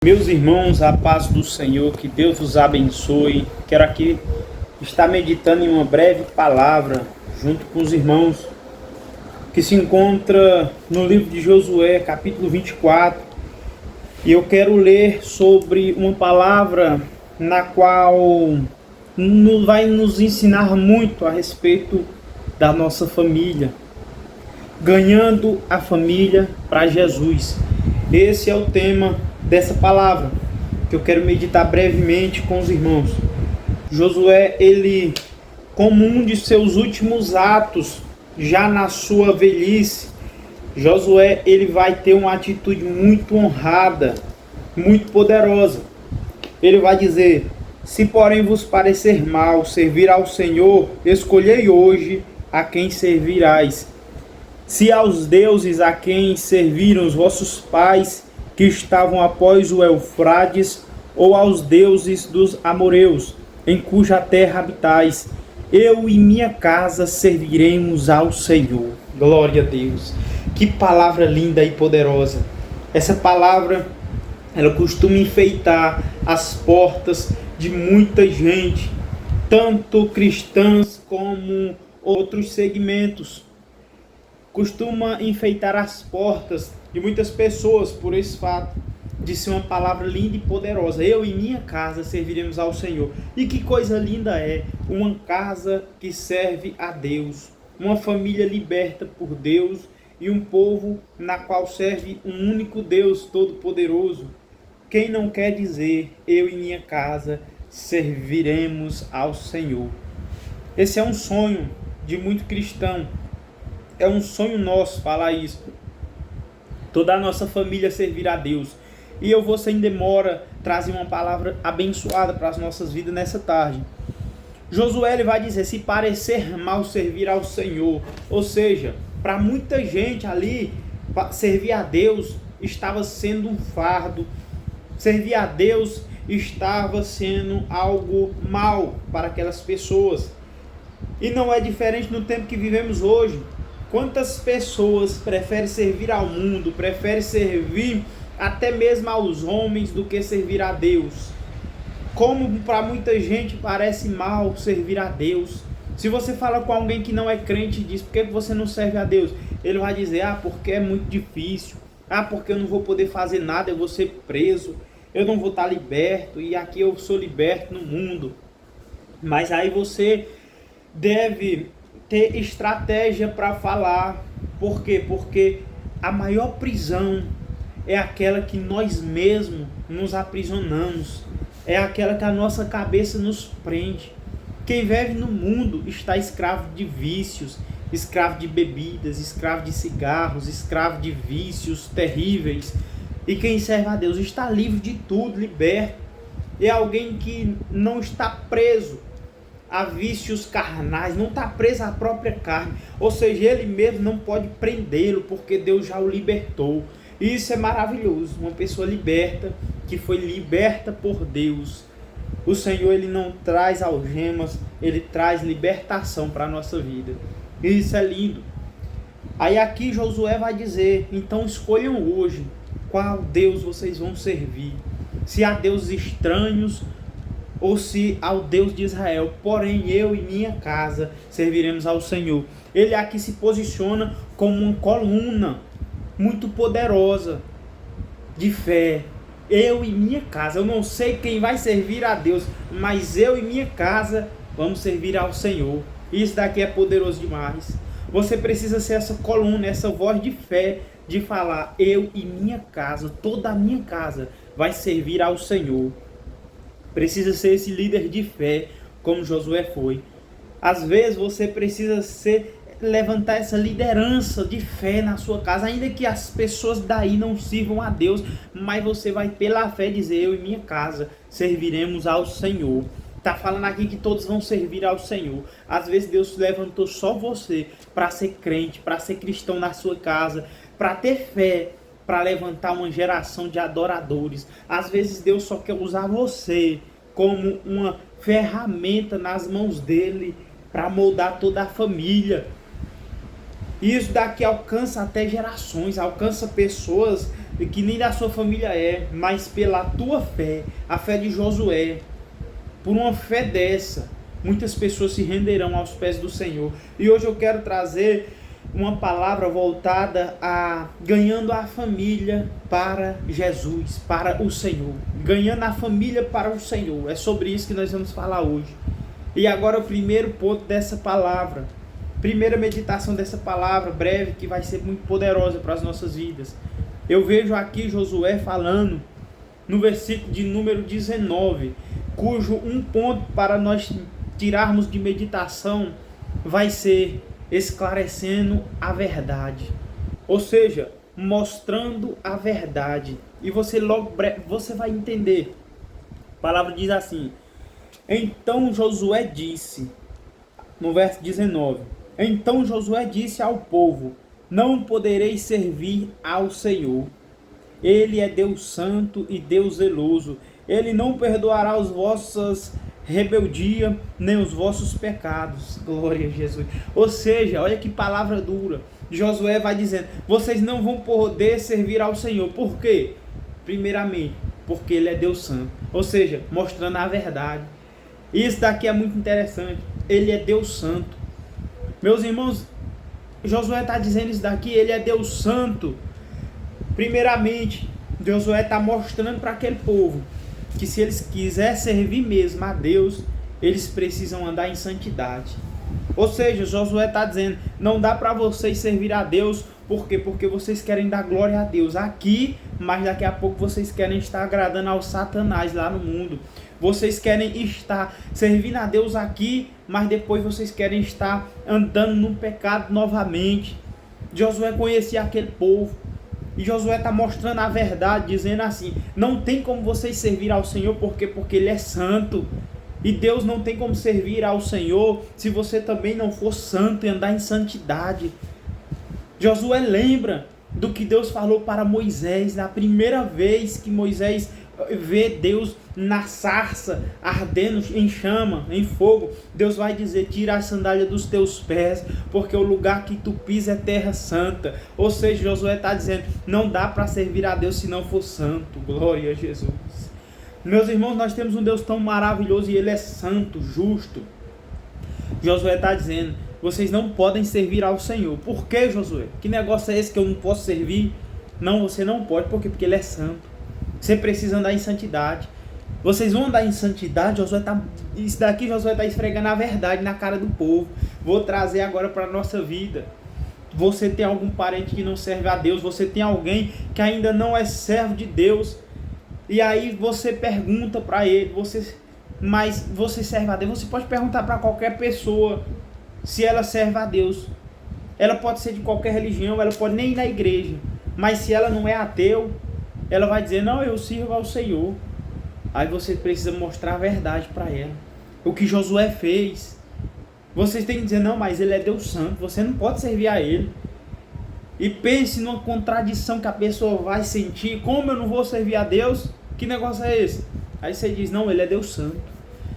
Meus irmãos, a paz do Senhor, que Deus os abençoe. Quero aqui estar meditando em uma breve palavra junto com os irmãos que se encontra no livro de Josué, capítulo 24. E eu quero ler sobre uma palavra na qual vai nos ensinar muito a respeito da nossa família, ganhando a família para Jesus. Esse é o tema dessa palavra que eu quero meditar brevemente com os irmãos. Josué, ele, como um de seus últimos atos, já na sua velhice, Josué, ele vai ter uma atitude muito honrada, muito poderosa. Ele vai dizer: se porém vos parecer mal servir ao Senhor, escolhei hoje a quem servirás. Se aos deuses a quem serviram os vossos pais, que estavam após o Eufrates, ou aos deuses dos amoreus, em cuja terra habitais, eu e minha casa serviremos ao Senhor. Glória a Deus. Que palavra linda e poderosa. Essa palavra, ela costuma enfeitar as portas de muita gente, tanto cristãs como outros segmentos. Costuma enfeitar as portas de muitas pessoas por esse fato de ser uma palavra linda e poderosa. Eu e minha casa serviremos ao Senhor. E que coisa linda é uma casa que serve a Deus, uma família liberta por Deus e um povo na qual serve um único Deus todo-poderoso. Quem não quer dizer: eu e minha casa serviremos ao Senhor? Esse é um sonho de muito cristão. É um sonho nosso falar isso. Toda a nossa família servir a Deus. E eu vou, sem demora, trazer uma palavra abençoada para as nossas vidas nessa tarde. Josué, ele vai dizer: se parecer mal servir ao Senhor. Ou seja, para muita gente ali, servir a Deus estava sendo um fardo. Servir a Deus estava sendo algo mal para aquelas pessoas. E não é diferente no tempo que vivemos hoje. Quantas pessoas preferem servir ao mundo, preferem servir até mesmo aos homens do que servir a Deus? Como para muita gente parece mal servir a Deus. Se você fala com alguém que não é crente e diz: por que você não serve a Deus? Ele vai dizer: porque é muito difícil. Porque eu não vou poder fazer nada, eu vou ser preso. Eu não vou estar liberto, e aqui eu sou liberto no mundo. Mas aí você deve ter estratégia para falar. Por quê? Porque a maior prisão é aquela que nós mesmos nos aprisionamos. É aquela que a nossa cabeça nos prende. Quem vive no mundo está escravo de vícios, escravo de bebidas, escravo de cigarros, escravo de vícios terríveis. E quem serve a Deus está livre de tudo, liberto. É alguém que não está preso a vícios carnais, não está preso à própria carne, ou seja, ele mesmo não pode prendê-lo, porque Deus já o libertou. E isso é maravilhoso, uma pessoa liberta, que foi liberta por Deus. O Senhor, ele não traz algemas, ele traz libertação para a nossa vida. E isso é lindo. Aí aqui Josué vai dizer: então escolham hoje qual Deus vocês vão servir, se há deuses estranhos ou se ao Deus de Israel. Porém eu e minha casa serviremos ao Senhor. Ele aqui se posiciona como uma coluna muito poderosa de fé. Eu e minha casa, eu não sei quem vai servir a Deus, mas eu e minha casa vamos servir ao Senhor. Isso daqui é poderoso demais. Você precisa ser essa coluna, essa voz de fé, de falar: eu e minha casa, toda a minha casa vai servir ao Senhor. Precisa ser esse líder de fé, como Josué foi. Às vezes você precisa levantar essa liderança de fé na sua casa, ainda que as pessoas daí não sirvam a Deus, mas você vai pela fé dizer: eu e minha casa serviremos ao Senhor. Está falando aqui que todos vão servir ao Senhor. Às vezes Deus levantou só você para ser crente, para ser cristão na sua casa, para ter fé, para levantar uma geração de adoradores. Às vezes Deus só quer usar você como uma ferramenta nas mãos dele para moldar toda a família. E isso daqui alcança até gerações, alcança pessoas e que nem da sua família é, mas pela tua fé, a fé de Josué, por uma fé dessa, muitas pessoas se renderão aos pés do Senhor. E hoje eu quero trazer uma palavra voltada a ganhando a família para Jesus, para o Senhor. Ganhando a família para o Senhor. É sobre isso que nós vamos falar hoje. E agora o primeiro ponto dessa palavra. Primeira meditação dessa palavra breve, que vai ser muito poderosa para as nossas vidas. Eu vejo aqui Josué falando no versículo de número 19, cujo um ponto para nós tirarmos de meditação vai ser esclarecendo a verdade, ou seja, mostrando a verdade. E você você vai entender. A palavra diz assim: então Josué disse, no verso 19, então Josué disse ao povo: não podereis servir ao Senhor. Ele é Deus santo e Deus zeloso. Ele não perdoará as vossas rebeldia, nem os vossos pecados. Glória a Jesus. Ou seja, olha que palavra dura. Josué vai dizendo: vocês não vão poder servir ao Senhor. Por quê? Primeiramente, porque Ele é Deus santo. Ou seja, mostrando a verdade. Isso daqui é muito interessante. Ele é Deus santo. Meus irmãos, Josué está dizendo isso daqui. Ele é Deus santo. Primeiramente, Josué está mostrando para aquele povo que se eles quiserem servir mesmo a Deus, eles precisam andar em santidade. Ou seja, Josué está dizendo: não dá para vocês servir a Deus. Por quê? Porque vocês querem dar glória a Deus aqui, mas daqui a pouco vocês querem estar agradando ao Satanás lá no mundo. Vocês querem estar servindo a Deus aqui, mas depois vocês querem estar andando no pecado novamente. Josué conhecia aquele povo. E Josué está mostrando a verdade, dizendo assim: não tem como vocês servir ao Senhor, porque Ele é santo. E Deus não tem como servir ao Senhor se você também não for santo e andar em santidade. Josué lembra do que Deus falou para Moisés, na primeira vez que Moisés vê Deus na sarça, ardendo em chama, em fogo. Deus vai dizer: tira a sandália dos teus pés, porque o lugar que tu pisa é terra santa. Ou seja, Josué está dizendo: não dá para servir a Deus se não for santo. Glória a Jesus. Meus irmãos, nós temos um Deus tão maravilhoso e Ele é santo, justo. Josué está dizendo: vocês não podem servir ao Senhor. Por que, Josué? Que negócio é esse que eu não posso servir? Não, você não pode. Por quê? Porque Ele é santo. Você precisa andar em santidade. Vocês vão andar em santidade. Isso daqui Josué está esfregando a verdade na cara do povo. Vou trazer agora para a nossa vida. Você tem algum parente que não serve a Deus? Você tem alguém que ainda não é servo de Deus? E aí você pergunta para ele: mas você serve a Deus? Você pode perguntar para qualquer pessoa se ela serve a Deus. Ela pode ser de qualquer religião, ela pode nem ir na igreja, mas se ela não é ateu, ela vai dizer: não, eu sirvo ao Senhor. Aí você precisa mostrar a verdade para ela. O que Josué fez. Vocês têm que dizer: não, mas Ele é Deus santo, você não pode servir a Ele. E pense numa contradição que a pessoa vai sentir: como eu não vou servir a Deus? Que negócio é esse? Aí você diz: não, Ele é Deus santo.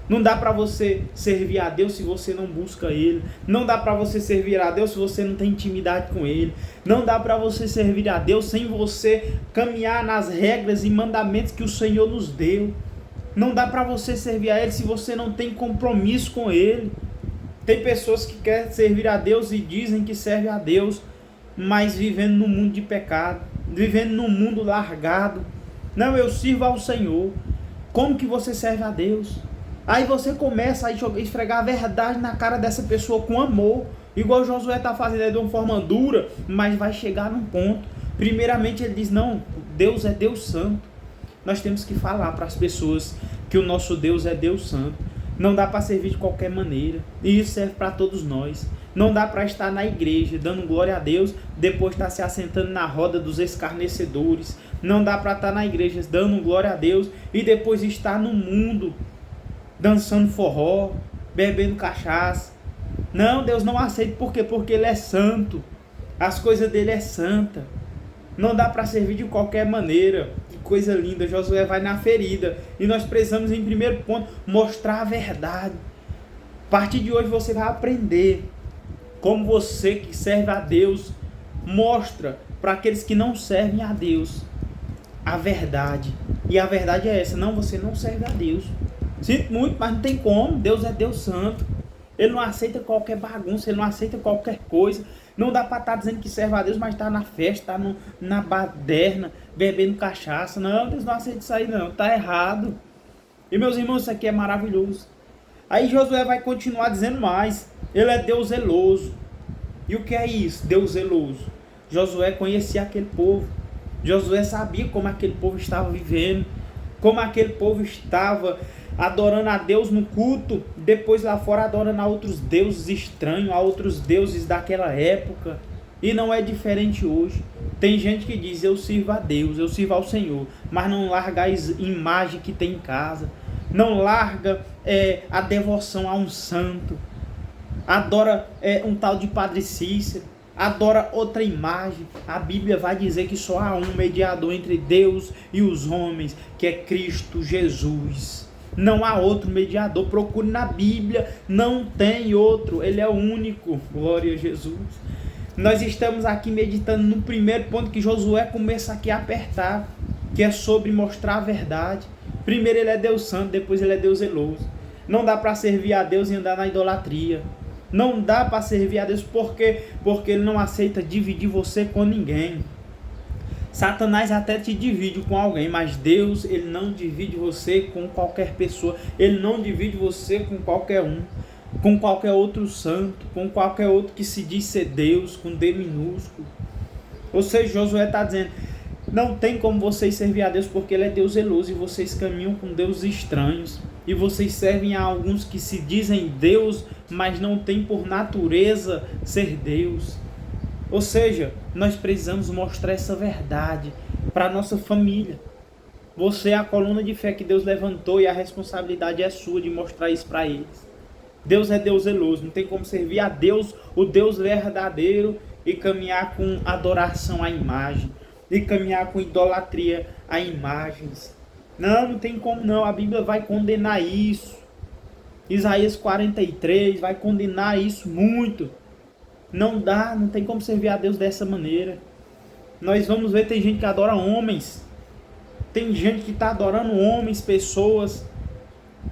Não dá para você servir a Deus se você não busca Ele. Não dá para você servir a Deus se você não tem intimidade com Ele. Não dá para você servir a Deus sem você caminhar nas regras e mandamentos que o Senhor nos deu. Não dá para você servir a Ele se você não tem compromisso com Ele. Tem pessoas que querem servir a Deus e dizem que servem a Deus, mas vivendo num mundo de pecado, vivendo num mundo largado. Não, eu sirvo ao Senhor. Como que você serve a Deus? Aí você começa a esfregar a verdade na cara dessa pessoa com amor, igual Josué está fazendo de uma forma dura, mas vai chegar num ponto. Primeiramente ele diz: não, Deus é Deus santo. Nós temos que falar para as pessoas que o nosso Deus é Deus santo. Não dá para servir de qualquer maneira, e isso serve para todos nós. Não dá para estar na igreja dando glória a Deus, depois estar se assentando na roda dos escarnecedores. Não dá para estar na igreja dando glória a Deus e depois estar no mundo dançando forró, bebendo cachaça. Não, Deus não aceita. Por quê? Porque Ele é santo. As coisas dele é santa. Não dá para servir de qualquer maneira. Que coisa linda. Josué vai na ferida. E nós precisamos, em primeiro ponto, mostrar a verdade. A partir de hoje você vai aprender como você que serve a Deus mostra para aqueles que não servem a Deus a verdade. E a verdade é essa: não, você não serve a Deus. Sinto muito, mas não tem como. Deus é Deus santo. Ele não aceita qualquer bagunça, ele não aceita qualquer coisa. Não dá para estar dizendo que serve a Deus, mas está na festa, está na baderna, bebendo cachaça. Não, Deus não aceita isso aí não, está errado. E meus irmãos, isso aqui é maravilhoso. Aí Josué vai continuar dizendo mais. Ele é Deus zeloso. E o que é isso, Deus zeloso? Josué conhecia aquele povo. Josué sabia como aquele povo estava vivendo, como aquele povo estava adorando a Deus no culto, depois lá fora adorando a outros deuses estranhos, a outros deuses daquela época. E não é diferente hoje. Tem gente que diz: eu sirvo a Deus, eu sirvo ao Senhor, mas não larga a imagem que tem em casa, não larga a devoção a um santo, adora um tal de Padre Cícero, adora outra imagem. A Bíblia vai dizer que só há um mediador entre Deus e os homens, que é Cristo Jesus. Não há outro mediador. Procure na Bíblia, não tem outro, ele é o único. Glória a Jesus. Nós estamos aqui meditando no primeiro ponto que Josué começa aqui a apertar, que é sobre mostrar a verdade. Primeiro ele é Deus santo, depois ele é Deus zeloso. Não dá para servir a Deus e andar na idolatria. Não dá para servir a Deus porque ele não aceita dividir você com ninguém. Satanás até te divide com alguém, mas Deus, ele não divide você com qualquer pessoa. Ele não divide você com qualquer um, com qualquer outro santo, com qualquer outro que se diz ser Deus, com D minúsculo. Ou seja, Josué está dizendo: não tem como vocês servir a Deus porque ele é Deus zeloso e vocês caminham com deuses estranhos. E vocês servem a alguns que se dizem Deus, mas não tem por natureza ser Deus. Ou seja, nós precisamos mostrar essa verdade para a nossa família. Você é a coluna de fé que Deus levantou e a responsabilidade é sua de mostrar isso para eles. Deus é Deus zeloso, não tem como servir a Deus, o Deus verdadeiro, e caminhar com adoração à imagem, e caminhar com idolatria a imagens. Não tem como não, a Bíblia vai condenar isso. Isaías 43 vai condenar isso muito. Não dá, não tem como servir a Deus dessa maneira. Nós vamos ver, tem gente que adora homens. Tem gente que está adorando homens, pessoas.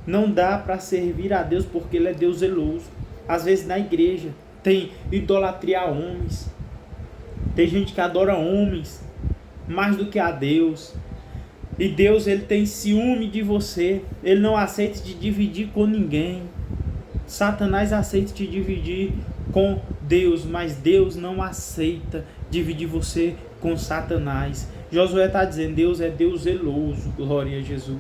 Não dá para servir a Deus porque ele é Deus zeloso. Às vezes na igreja tem idolatria a homens. Tem gente que adora homens mais do que a Deus. E Deus, ele tem ciúme de você. Ele não aceita te dividir com ninguém. Satanás aceita te dividir com Deus, mas Deus não aceita dividir você com Satanás. Josué está dizendo: Deus é Deus zeloso, glória a Jesus.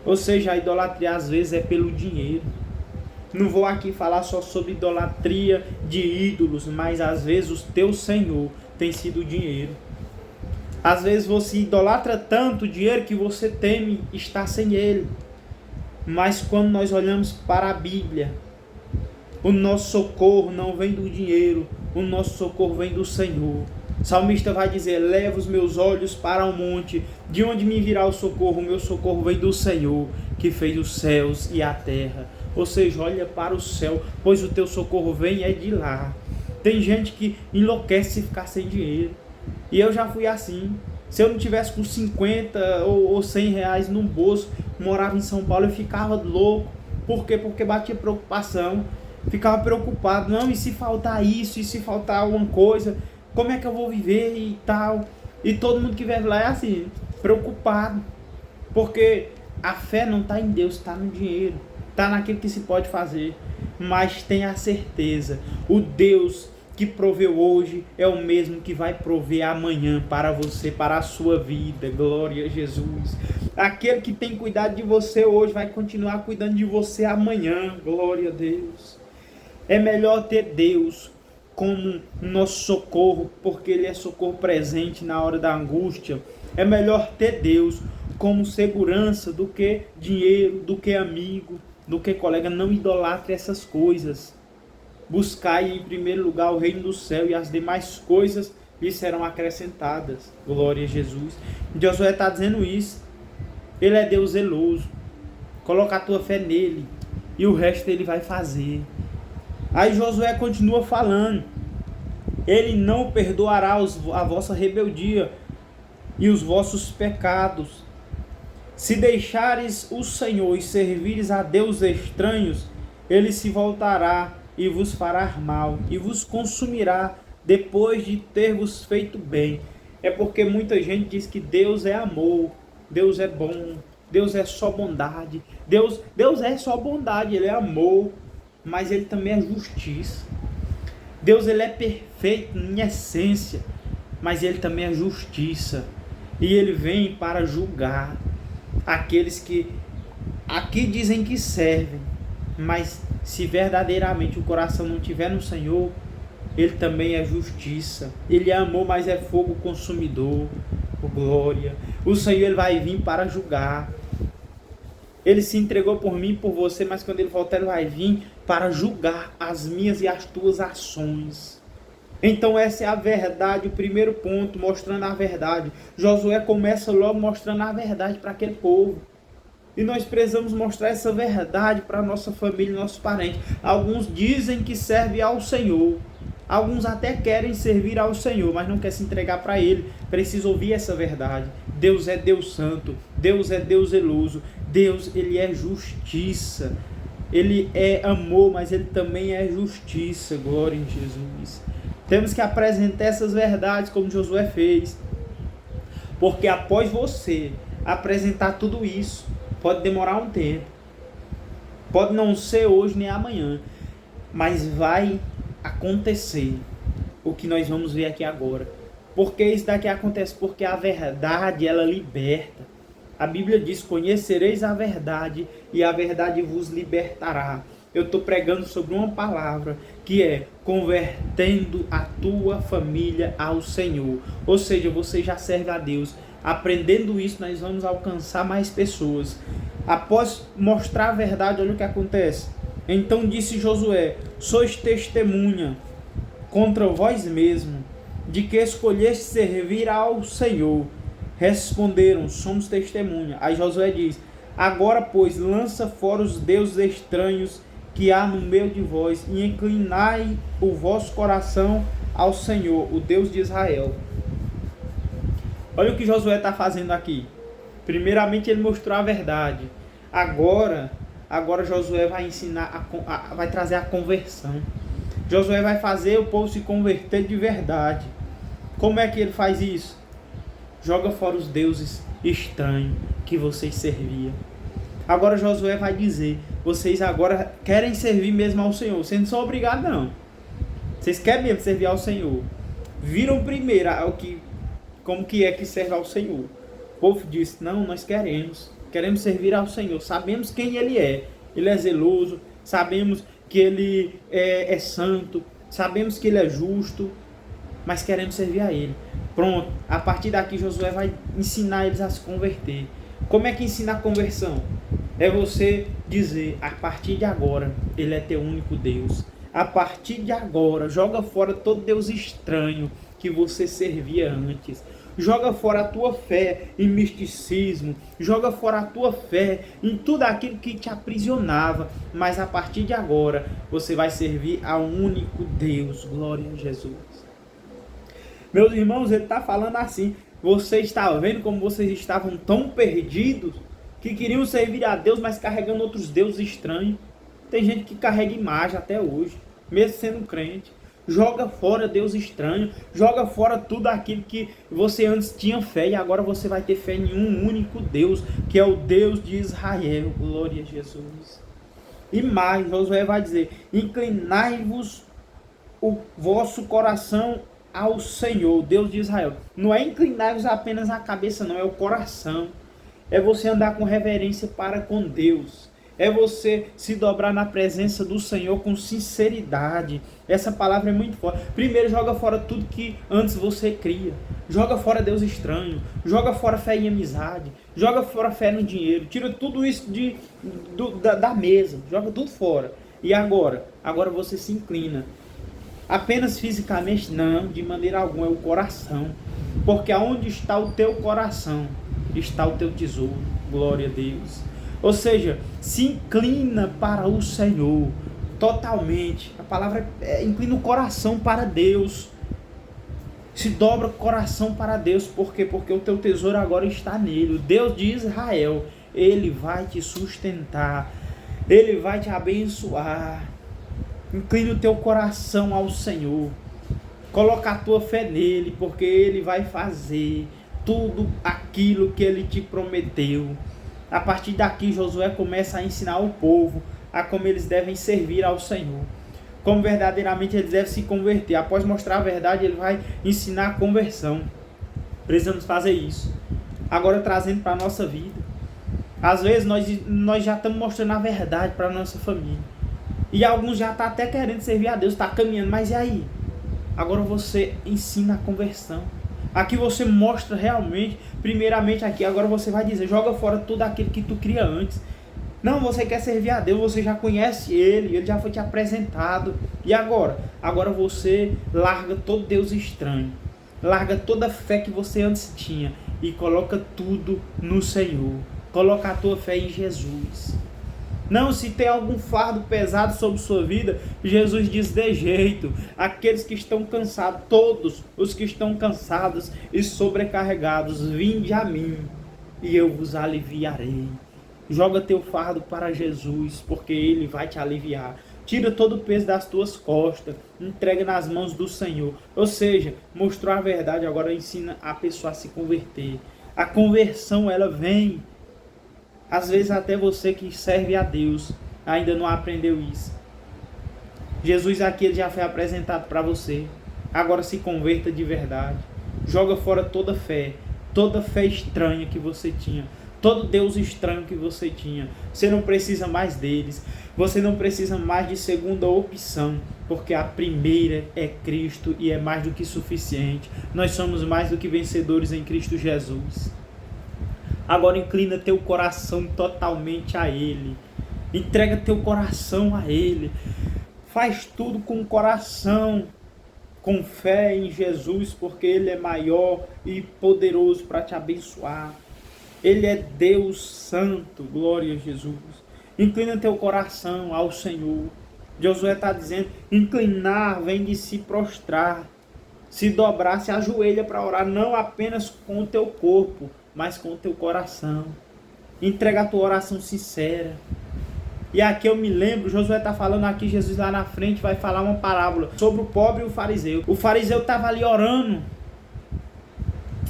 Ou seja, a idolatria às vezes é pelo dinheiro. Não vou aqui falar só sobre idolatria de ídolos, mas às vezes o teu Senhor tem sido o dinheiro. Às vezes você idolatra tanto o dinheiro que você teme estar sem ele. Mas quando nós olhamos para a Bíblia, o nosso socorro não vem do dinheiro, o nosso socorro vem do Senhor. O salmista vai dizer: leva os meus olhos para o monte, de onde me virá o socorro? O meu socorro vem do Senhor, que fez os céus e a terra. Ou seja, olha para o céu, pois o teu socorro vem é de lá. Tem gente que enlouquece se ficar sem dinheiro. E eu já fui assim. Se eu não tivesse com 50 ou 100 reais no bolso, morava em São Paulo, eu ficava louco. Por quê? Porque batia preocupação. Ficava preocupado. Não, e se faltar isso? E se faltar alguma coisa? Como é que eu vou viver e tal? E todo mundo que vive lá é assim, preocupado. Porque a fé não está em Deus, está no dinheiro. Está naquilo que se pode fazer. Mas tenha certeza, o Deus que proveu hoje é o mesmo que vai prover amanhã para você, para a sua vida. Glória a Jesus. Aquele que tem cuidado de você hoje vai continuar cuidando de você amanhã. Glória a Deus. É melhor ter Deus como nosso socorro, porque ele é socorro presente na hora da angústia. É melhor ter Deus como segurança do que dinheiro, do que amigo, do que colega. Não idolatre essas coisas. Buscai em primeiro lugar o reino do céu e as demais coisas lhe serão acrescentadas. Glória a Jesus. Josué está dizendo isso. Ele é Deus zeloso. Coloca a tua fé nele e o resto ele vai fazer. Aí Josué continua falando: ele não perdoará a vossa rebeldia, e os vossos pecados. Se deixares o Senhor e servires a deuses estranhos, ele se voltará e vos fará mal, e vos consumirá depois de ter vos feito bem. É porque muita gente diz que Deus é amor, Deus é bom, Deus é só bondade. Deus é só bondade, Ele é amor, mas Ele também é justiça. Deus ele é perfeito em essência, mas Ele também é justiça. E Ele vem para julgar aqueles que aqui dizem que servem, mas se verdadeiramente o coração não estiver no Senhor, Ele também é justiça. Ele é amor, mas é fogo consumidor. Oh, glória. O Senhor ele vai vir para julgar. Ele se entregou por mim e por você, mas quando Ele voltar, Ele vai vir para julgar as minhas e as tuas ações. Então essa é a verdade, o primeiro ponto, mostrando a verdade. Josué começa logo mostrando a verdade para aquele povo. E nós precisamos mostrar essa verdade para a nossa família e nossos parentes. Alguns dizem que servem ao Senhor. Alguns até querem servir ao Senhor, mas não querem se entregar para Ele. Precisa ouvir essa verdade. Deus é Deus santo. Deus é Deus zeloso. Deus, Ele é justiça. Ele é amor, mas Ele também é justiça. Glória em Jesus. Temos que apresentar essas verdades como Josué fez. Porque após você apresentar tudo isso, pode demorar um tempo. Pode não ser hoje nem amanhã. Mas vai acontecer o que nós vamos ver aqui agora. Por que isso daqui acontece? Porque a verdade, ela liberta. A Bíblia diz: conhecereis a verdade e a verdade vos libertará. Eu estou pregando sobre uma palavra que é convertendo a tua família ao Senhor. Ou seja, você já serve a Deus. Aprendendo isso, nós vamos alcançar mais pessoas. Após mostrar a verdade, olha o que acontece. Então disse Josué: sois testemunha contra vós mesmo, de que escolheste servir ao Senhor. Responderam: somos testemunha. Aí Josué diz: agora, pois, lança fora os deuses estranhos que há no meio de vós, e inclinai o vosso coração ao Senhor, o Deus de Israel. Olha o que Josué está fazendo aqui. Primeiramente ele mostrou a verdade. Agora Josué vai ensinar, vai trazer a conversão. Josué vai fazer o povo se converter de verdade. Como é que ele faz isso? Joga fora os deuses estranhos que vocês serviam. Agora Josué vai dizer: vocês agora querem servir mesmo ao Senhor. Vocês não são obrigados, não. Vocês querem mesmo servir ao Senhor. Viram primeiro como que é que serve ao Senhor. O povo disse: não, nós queremos servir ao Senhor. Sabemos quem Ele é zeloso, sabemos que Ele é santo, sabemos que Ele é justo, mas queremos servir a Ele. Pronto, a partir daqui Josué vai ensinar eles a se converter. Como é que ensina a conversão? É você dizer: a partir de agora, Ele é teu único Deus. A partir de agora, joga fora todo Deus estranho que você servia antes. Joga fora a tua fé em misticismo. Joga fora a tua fé em tudo aquilo que te aprisionava. Mas a partir de agora, você vai servir ao único Deus. Glória a Jesus. Meus irmãos, ele está falando assim: você está vendo como vocês estavam tão perdidos, que queriam servir a Deus, mas carregando outros deuses estranhos. Tem gente que carrega imagem até hoje, mesmo sendo crente. Joga fora Deus estranho, joga fora tudo aquilo que você antes tinha fé, e agora você vai ter fé em um único Deus, que é o Deus de Israel. Glória a Jesus. E mais, Josué vai dizer: inclinai-vos o vosso coração ao Senhor, Deus de Israel. Não é inclinar-vos apenas a cabeça, não, é o coração. É você andar com reverência para com Deus. É você se dobrar na presença do Senhor com sinceridade. Essa palavra é muito forte. Primeiro, joga fora tudo que antes você cria. Joga fora Deus estranho. Joga fora fé em amizade. Joga fora fé no dinheiro. Tira tudo isso da mesa. Joga tudo fora. E agora você se inclina. Apenas fisicamente? Não, de maneira alguma, é o coração. Porque aonde está o teu coração, está o teu tesouro. Glória a Deus. Ou seja, se inclina para o Senhor totalmente. A palavra inclina o coração para Deus. Se dobra o coração para Deus. Por quê? Porque o teu tesouro agora está nele. O Deus de Israel, Ele vai te sustentar. Ele vai te abençoar. Incline o teu coração ao Senhor. Coloca a tua fé nele, porque Ele vai fazer tudo aquilo que Ele te prometeu. A partir daqui, Josué começa a ensinar o povo a como eles devem servir ao Senhor, como verdadeiramente eles devem se converter. Após mostrar a verdade, ele vai ensinar a conversão. Precisamos fazer isso. Agora, trazendo para a nossa vida. Às vezes nós já estamos mostrando a verdade para a nossa família, e alguns já estão até querendo servir a Deus, está caminhando, mas e aí? Agora você ensina a conversão. Aqui você mostra realmente, primeiramente aqui, agora você vai dizer, joga fora tudo aquilo que tu cria antes. Não, você quer servir a Deus, você já conhece Ele já foi te apresentado. E agora? Agora você larga todo Deus estranho, larga toda a fé que você antes tinha e coloca tudo no Senhor. Coloca a tua fé em Jesus. Não, se tem algum fardo pesado sobre sua vida, Jesus diz de jeito. Aqueles que estão cansados, todos os que estão cansados e sobrecarregados, vinde a mim e eu vos aliviarei. Joga teu fardo para Jesus, porque Ele vai te aliviar. Tira todo o peso das tuas costas, entrega nas mãos do Senhor. Ou seja, mostrou a verdade, agora ensina a pessoa a se converter. A conversão, ela vem. Às vezes até você que serve a Deus ainda não aprendeu isso. Jesus aqui ele já foi apresentado para você. Agora se converta de verdade. Joga fora toda fé estranha que você tinha. Todo Deus estranho que você tinha. Você não precisa mais deles. Você não precisa mais de segunda opção. Porque a primeira é Cristo e é mais do que suficiente. Nós somos mais do que vencedores em Cristo Jesus. Agora inclina teu coração totalmente a Ele. Entrega teu coração a Ele. Faz tudo com o coração, com fé em Jesus, porque Ele é maior e poderoso para te abençoar. Ele é Deus Santo, glória a Jesus. Inclina teu coração ao Senhor. Josué está dizendo, inclinar vem de se prostrar, se dobrar, se ajoelha para orar, não apenas com o teu corpo, mas com o teu coração. Entrega a tua oração sincera. E aqui eu me lembro, Josué está falando aqui, Jesus lá na frente vai falar uma parábola sobre o pobre e o fariseu. O fariseu estava ali orando,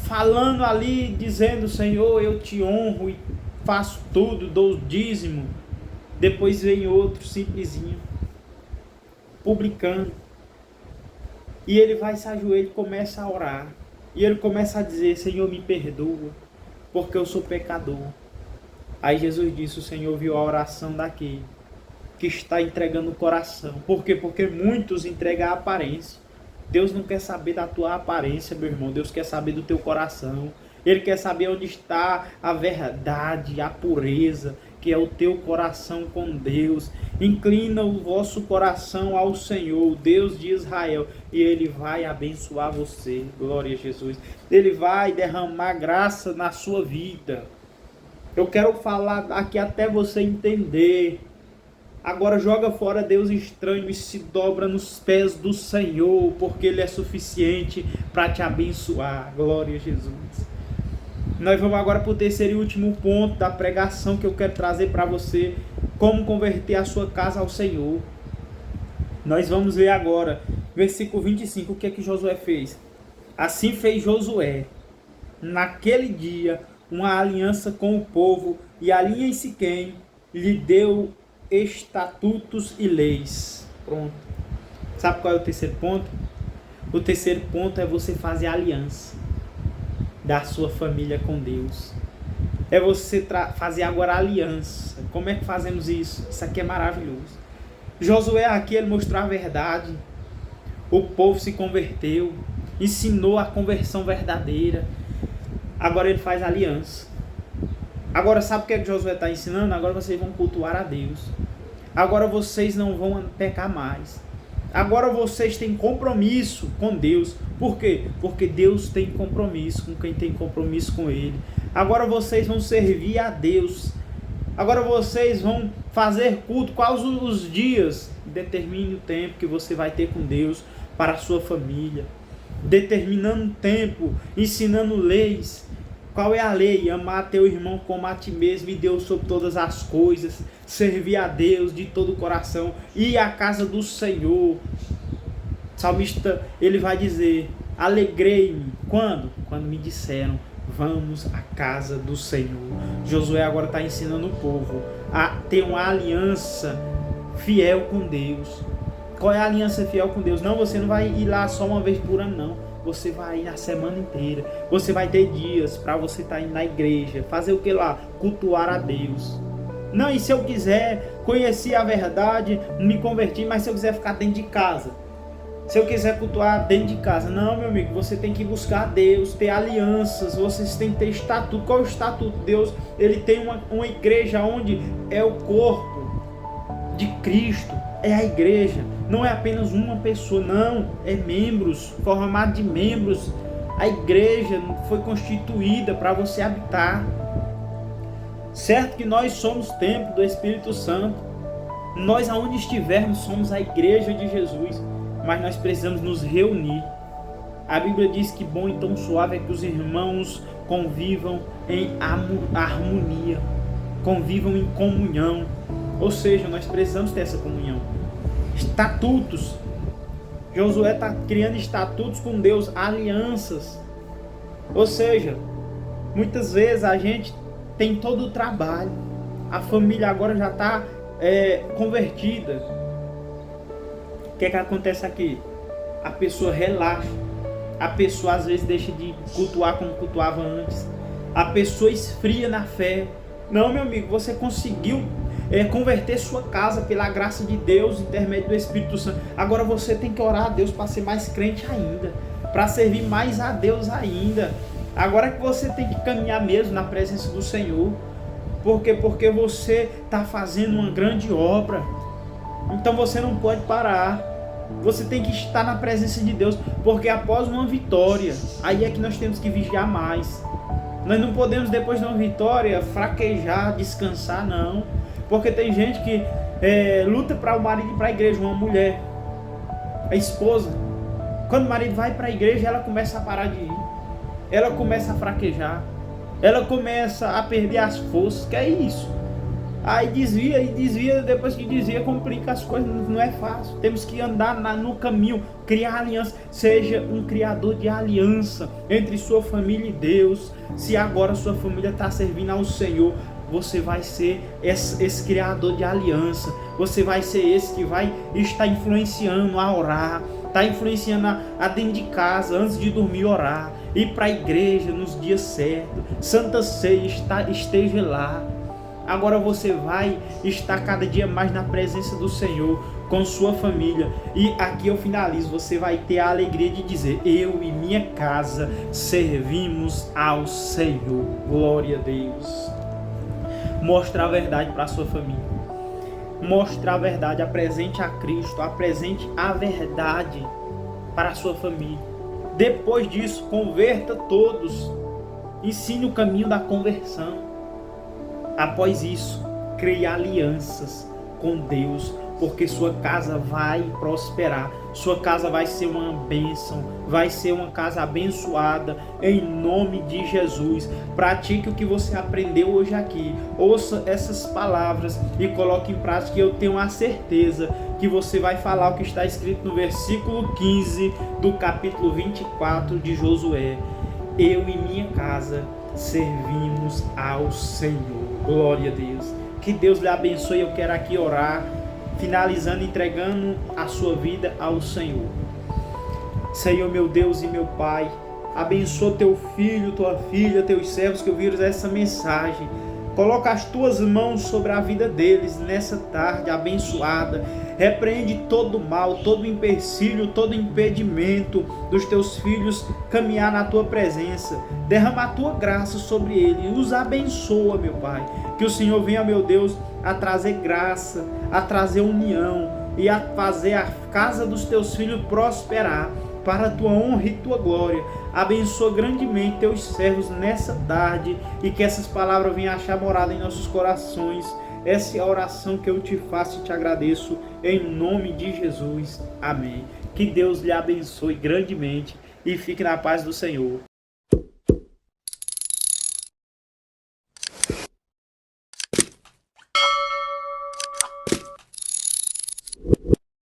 falando ali, dizendo, Senhor, eu te honro e faço tudo, dou o dízimo. Depois vem outro simplesinho, publicano. E ele vai se ajoelhar e começa a orar. E ele começa a dizer, Senhor, me perdoa, porque eu sou pecador. Aí Jesus disse, o Senhor viu a oração daquele que está entregando o coração. Por quê? Porque muitos entregam a aparência. Deus não quer saber da tua aparência, meu irmão. Deus quer saber do teu coração. Ele quer saber onde está a verdade, a pureza, que é o teu coração com Deus. Inclina o vosso coração ao Senhor, Deus de Israel, e Ele vai abençoar você. Glória a Jesus. Ele vai derramar graça na sua vida. Eu quero falar aqui até você entender. Agora joga fora Deus estranho e se dobra nos pés do Senhor, porque Ele é suficiente para te abençoar. Glória a Jesus. Nós vamos agora para o terceiro e último ponto da pregação que eu quero trazer para você. Como converter a sua casa ao Senhor. Nós vamos ver agora, versículo 25, o que é que Josué fez. Assim fez Josué, naquele dia, uma aliança com o povo, e ali em Siquém lhe deu estatutos e leis. Pronto. Sabe qual é o terceiro ponto? O terceiro ponto é você fazer aliança da sua família com Deus. É você fazer agora aliança. Como é que fazemos isso? Isso aqui é maravilhoso. Josué aqui, ele mostrou a verdade. O povo se converteu. Ensinou a conversão verdadeira. Agora ele faz aliança. Agora sabe o que é que Josué está ensinando? Agora vocês vão cultuar a Deus. Agora vocês não vão pecar mais. Agora vocês têm compromisso com Deus. Por quê? Porque Deus tem compromisso com quem tem compromisso com Ele. Agora vocês vão servir a Deus. Agora vocês vão fazer culto. Quais os dias? Determine o tempo que você vai ter com Deus para a sua família. determinando tempo, ensinando leis. Qual é a lei? Amar teu irmão como a ti mesmo, e Deus sobre todas as coisas, servir a Deus de todo o coração, ir à casa do Senhor. O salmista, ele vai dizer: alegrei-me. Quando? Quando me disseram, vamos à casa do Senhor. Josué agora está ensinando o povo a ter uma aliança fiel com Deus. Qual é a aliança fiel com Deus? Não, você não vai ir lá só uma vez por ano, não. Você vai ir a semana inteira. Você vai ter dias para você estar indo na igreja. Fazer o que lá? Cultuar a Deus. Não, e se eu quiser conhecer a verdade, me convertir, mas se eu quiser ficar dentro de casa? Se eu quiser cultuar dentro de casa? Não, meu amigo, você tem que buscar Deus, ter alianças, vocês têm que ter estatuto. Qual é o estatuto de Deus? Ele tem uma igreja onde é o corpo de Cristo, é a igreja. Não é apenas uma pessoa, não, é membros, formado de membros. A igreja foi constituída para você habitar. Certo que nós somos templo do Espírito Santo. Nós, aonde estivermos, somos a igreja de Jesus. Mas nós precisamos nos reunir. A Bíblia diz que bom e tão suave é que os irmãos convivam em harmonia, convivam em comunhão. Ou seja, nós precisamos ter essa comunhão. Estatutos. Josué está criando estatutos com Deus, alianças. Ou seja, muitas vezes a gente tem todo o trabalho, a família agora já está convertida. O que é que acontece aqui? A pessoa relaxa, a pessoa às vezes deixa de cultuar como cultuava antes, a pessoa esfria na fé. Não, meu amigo, você conseguiu converter sua casa pela graça de Deus, intermédio do Espírito Santo. Agora você tem que orar a Deus para ser mais crente ainda, para servir mais a Deus ainda. Agora que você tem que caminhar mesmo na presença do Senhor. Por quê? Porque você está fazendo uma grande obra. Então você não pode parar. Você tem que estar na presença de Deus, porque após uma vitória, aí é que nós temos que vigiar mais. Nós não podemos, depois de uma vitória, fraquejar, descansar, não. Porque tem gente que luta para o marido ir para a igreja, uma mulher, a esposa. Quando o marido vai para a igreja, ela começa a parar de ir. Ela começa a fraquejar. Ela começa a perder as forças. Que é isso? Aí desvia, depois que desvia, complica as coisas, não é fácil. Temos que andar no caminho, criar aliança. Seja um criador de aliança entre sua família e Deus. Se agora sua família está servindo ao Senhor, você vai ser esse criador de aliança. Você vai ser esse que vai estar influenciando a orar, está influenciando a dentro de casa, antes de dormir, orar, ir para a igreja nos dias certos, Santa Ceia, esteja lá. Agora você vai estar cada dia mais na presença do Senhor, com sua família. E aqui eu finalizo, você vai ter a alegria de dizer: eu e minha casa servimos ao Senhor. Glória a Deus. Mostrar a verdade para a sua família. Mostrar a verdade, apresente a Cristo, apresente a verdade para a sua família. Depois disso, converta todos. Ensine o caminho da conversão. Após isso, crie alianças com Deus, porque sua casa vai prosperar, sua casa vai ser uma bênção, vai ser uma casa abençoada, em nome de Jesus. Pratique o que você aprendeu hoje aqui, ouça essas palavras e coloque em prática, e eu tenho a certeza que você vai falar o que está escrito no versículo 15 do capítulo 24 de Josué: eu e minha casa servimos ao Senhor. Glória a Deus. Que Deus lhe abençoe. Eu quero aqui orar, finalizando, entregando a sua vida ao Senhor. Senhor, meu Deus e meu Pai, abençoa teu filho, tua filha, teus servos que ouviram essa mensagem. Coloca as tuas mãos sobre a vida deles nessa tarde abençoada. Repreende todo mal, todo empecilho, todo impedimento dos teus filhos caminhar na tua presença. Derrama a tua graça sobre eles. Os abençoa, meu Pai. Que o Senhor venha, meu Deus, a trazer graça, a trazer união e a fazer a casa dos teus filhos prosperar para a tua honra e tua glória. Abençoa grandemente teus servos nessa tarde e que essas palavras venham achar morada em nossos corações. Essa é a oração que eu te faço e te agradeço em nome de Jesus. Amém. Que Deus lhe abençoe grandemente e fique na paz do Senhor.